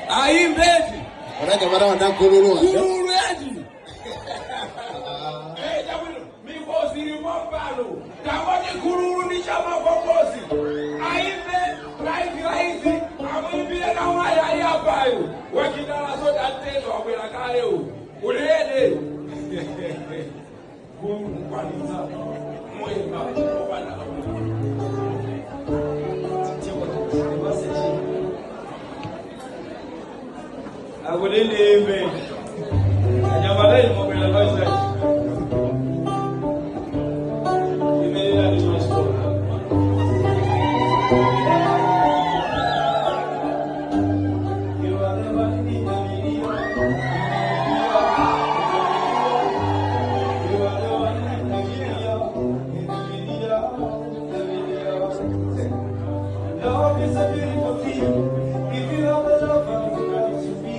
Aimbeti. Wanaje mara wanakululu. Kululu yaji. Mikosi ni mwambalo. Tamani kululu ni chama kokosi. Aimbe, raisi. Amwibia na waya yapayo. Wakidala sote atezo wakwela kaleo. Ulele. Kumpaniza. Mwema. Kupana. Agulele. Ajabala imobela baisa. Love is a beautiful thing. If you have a lover, you got it to be.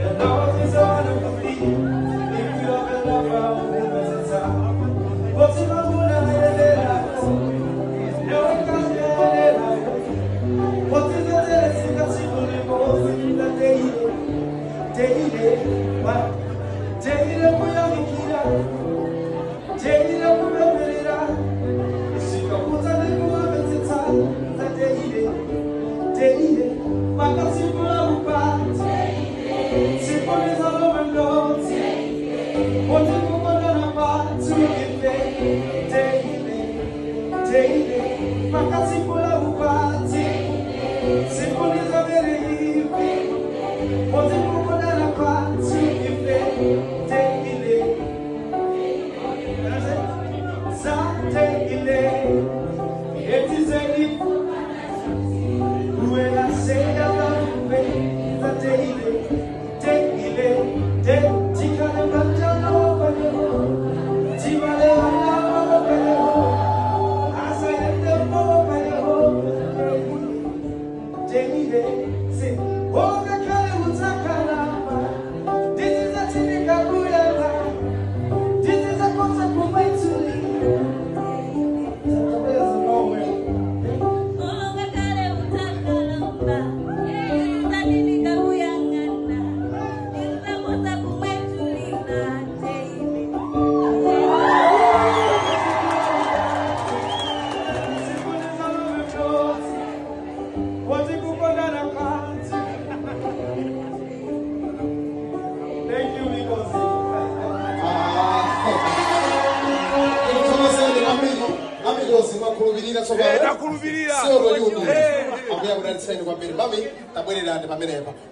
And love is a wonderful thing. If you have a lover, who knows it's up. What's in my mood and no one can get it. What is the test? You can see the most in the day. Day, we are Nikita. Day, we are Merida. She can put a little of it inside.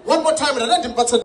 One more time, and I didn't